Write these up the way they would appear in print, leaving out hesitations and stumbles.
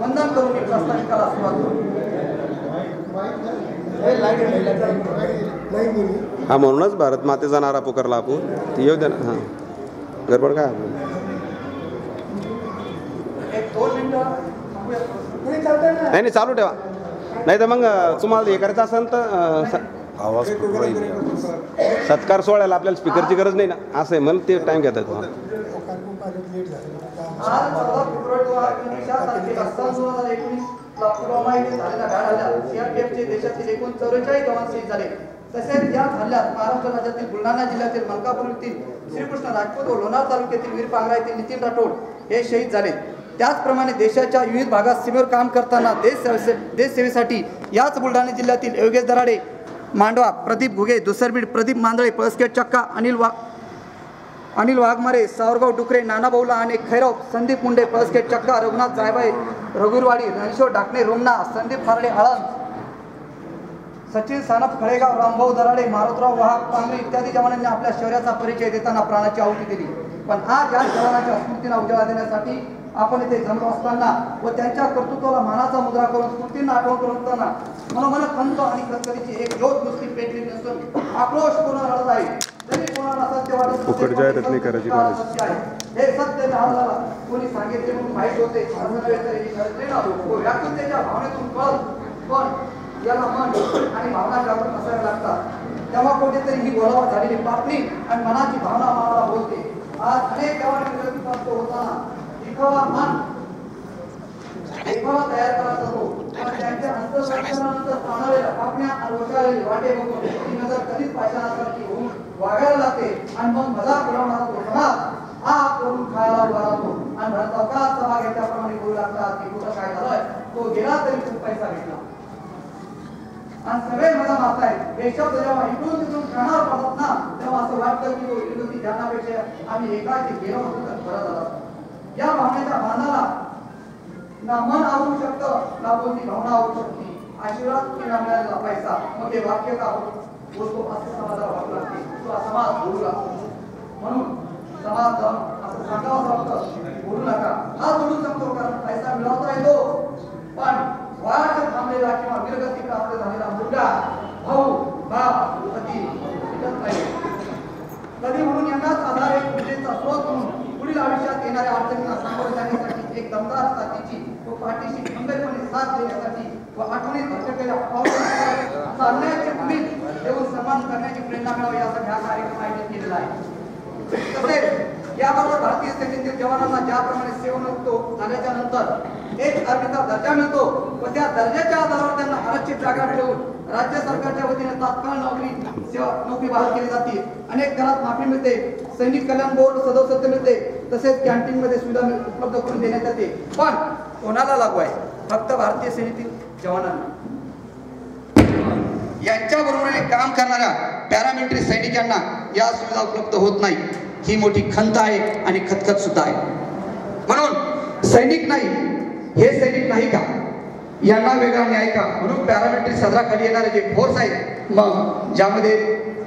वंदन करून मी प्रास्ताविकाला सुरुवात करू। हा म्हणूनच भारत मातेचा नारा पुकारला आपण येऊ दे ना। हां गडबड काय आपण एक 2 मिनिटं नाही नाही चालू ठेवा, नाही तर मग तुम्हाला हे करायचं असेल तर आवाज सत्कार सोहळ्याला आपल्याला स्पीकरची गरज नाही ना, असं आहे म्हणून ते टाइम घेतात। आज 14 फेब्रुवारी 2019 तारखेला सन 2019 ला पुलवामा येथे झालेल्या हल्ल्यात सीआरपीएफचे देशातील एकूण 44 जवान शहीद झाले। तसेच या हल्ल्यात महाराष्ट्र राज्यातील बुलढाणा जिल्ह्यातील मलकापूर येथील श्रीकृष्ण राजपूत व लोणार तालुक्यातील वीरपांगरा येथील नितीन राठोड हे शहीद झाले। त्याचप्रमाणे देशाच्या विविध भागात सीमेवर काम करताना देशसेवेसाठी याच बुलढाणा जिल्ह्यातील योगेश दराडे मांडवा, प्रदीप घुगे दुसरबीड, प्रदीप मांदळे पळसखेड चक्का, अनिल वाघमारे सावरगाव डुकरे, नाना बौला आणि खैरव, संदीप मुंडे पळसखेड चक्का, रघुनाथ जायबाई रघुरवाडी, रणशोर डाकणे रोमना, संदीप फारडे आळंद, सचिन सानप खळेगाव, रामभाऊ दराडे, मारुतराव वाहक पांगरी इत्यादी जवानांनी आपल्या शौर्याचा परिचय देताना प्राणाची आहुती दिली। पण आज या जवानांच्या स्मृतींना उजाळा देण्यासाठी आपण इथे जमलो असताना व त्यांच्या कर्तृत्वाला मानाचा मुद्रा करून स्मृतींना आठवण करून असताना मनोमन खंत आणि कचकरीची एक ज्योत नुसती पेटली नसून आक्रोश पूर्ण रडत आहे। जरी कोणाला सत्य वाटत हे सत्य झाला कोणी सांगितले म्हणून माहीत होते, व्याकुलतेच्या भावनेतून कळत, पण याला मन आणि भावना जागृत असायला लागतात। तेव्हा कुठेतरी ही गोलावा झालेली पापणी आणि मनाची भावना मनाला बोलते। आज अनेक जवान प्राप्त होताना दिखावा तयार करायचा होतो, पण त्यांच्या अंतःकरणानंतर पाणाऱ्या पापण्या आणि वशालेले वाटे बघून ती नजर कधीच पाषाणासारखी होऊन वागायला लागते आणि मग मजाक उडवणारा तो समाज हा करून खायला उभा राहतो आणि भरतवकात सभा घेतल्याप्रमाणे बोलू लागतात की कुठं काय झालंय, तो गेला तरी खूप पैसा घेतला आणि सगळे मजा मारतायत। हे शब्द जेव्हा इकडून तिकडून कानावर पडतात ना, तेव्हा असं वाटतं की तो विरोधी जाण्यापेक्षा आम्ही एकाची गेलो होतो तर बरं झालं। या भावनेच्या बांधाला ना मन आवडू शकतं ना कोणती भावना आवडू शकते। आशीर्वाद किंवा मिळालेला पैसा मग ते वाक्य का बोलतो असं समाजाला वाटू लागते, तो समाज बोलू लागतो। म्हणून समाज असं सांगावं लागतं बोलू नका, हा बोलू शकतो कारण पैसा मिळवता येतो, पण वाट थांबलेला किंवा विरगती प्राप्त झालेला मुलगा, भाऊ, बाप, पती शिकत नाही कधी। म्हणून यांनाच आधार एक विजेचा स्रोत म्हणून पुढील आयुष्यात येणाऱ्या अडचणींना सामोरे जाण्यासाठी एक दमदार साथीची व पाठीशी खंबीरपणे साथ देण्यासाठी व आठवणीत भटकलेल्या चालण्याची उमेद देऊन सन्मान करण्याची प्रेरणा मिळावी यासाठी हा कार्यक्रम आयोजित केलेला आहे। तसेच याबरोबर भारतीय सेनेतील जवानांना ज्याप्रमाणे सेवानिवृत्त झाल्याच्या नंतर एक आर्मीचा दर्जा मिळतो व त्या दर्जाच्या आधारावर त्यांना आरक्षित जागा मिळवून राज्य सरकारच्या वतीने तात्काळ नोकरी बहाल केली जाते। अनेक घरात माफी मिळते, सैनिक कल्याण बोर्ड सदस्यत्व मिळते, तसेच कॅन्टीन मध्ये सुविधा उपलब्ध करून देण्यात येते। पण कोणाला लागू आहे? फक्त भारतीय सेनेतील जवानांना। यांच्या बरोबरीने काम करणाऱ्या पॅरामिलिटरी सैनिकांना या सुविधा उपलब्ध होत नाही, ही मोठी खंत आहे आणि खतखत सुद्धा आहे। म्हणून सैनिक नाही, हे सैनिक नाही का, यांना वेगळा न्याय का? म्हणून पॅरामिलिटरी सदराखाली येणारे जे फोर्स आहेत, मग ज्यामध्ये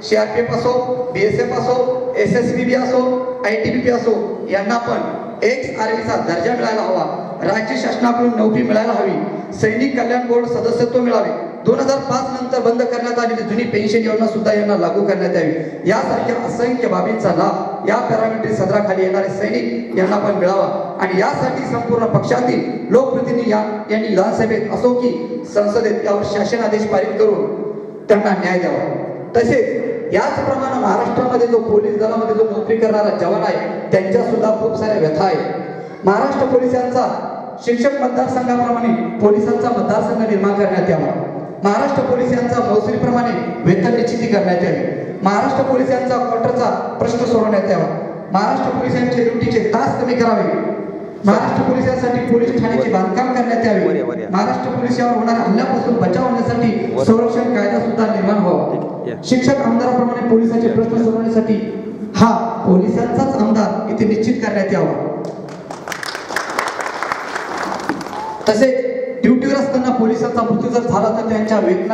सीआरपीएफ असो, बीएसएफ असो, एसएसबी असो, आयटीबीपी असो, यांना पण एक्स आर्मीचा दर्जा मिळायला हवा, राज्य शासनाकडून नोकरी मिळायला हवी, सैनिक कल्याण बोर्ड सदस्यत्व मिळावे, 2005 नंतर बंद करण्यात आलेली जुनी पेन्शन योजना सुद्धा यांना लागू करण्यात यावी। यासारख्या असंख्य बाबींचा लाभ या पॅरामिलिटरी सदराखाली येणारे सैनिक यांना पण मिळावा आणि यासाठी संपूर्ण पक्षातील लोकप्रतिनिधी यांनी विधानसभेत असो की संसदेत यावर शासनादेश पारित करून त्यांना न्याय द्यावा। तसेच याचप्रमाणे महाराष्ट्रामध्ये जो पोलीस दलामध्ये जो नोकरी करणारा जवान आहे त्यांच्या सुद्धा खूप साऱ्या व्यथा आहेत। महाराष्ट्र पोलिसांचा शिक्षक मतदारसंघाप्रमाणे पोलिसांचा मतदारसंघ निर्माण करण्यात यावा, महाराष्ट्र पोलीस यांचा महसुलीप्रमाणे वेतन निश्चिती करण्यात यावी, महाराष्ट्र पोलीस यांचा क्वार्टरचा प्रश्न सोडवण्यात यावा, महाराष्ट्र पोलिसांचे ड्युटीचे तास कमी करावे, महाराष्ट्र पोलिसांसाठी पोलीस ठाण्याचे बांधकाम करण्यात यावे, महाराष्ट्र पोलीस यावर होणाऱ्या हल्ल्यापासून बचाव होण्यासाठी संरक्षण कायदा सुद्धा निर्माण व्हावा, शिक्षक आमदाराप्रमाणे पोलिसांचे प्रश्न सोडवण्यासाठी हा पोलिसांचाच आमदार इथे निश्चित करण्यात यावा। तसेच ड्युटीवर असताना पोलिसांचा मृत्यू जर झाला तर त्यांच्या वेतना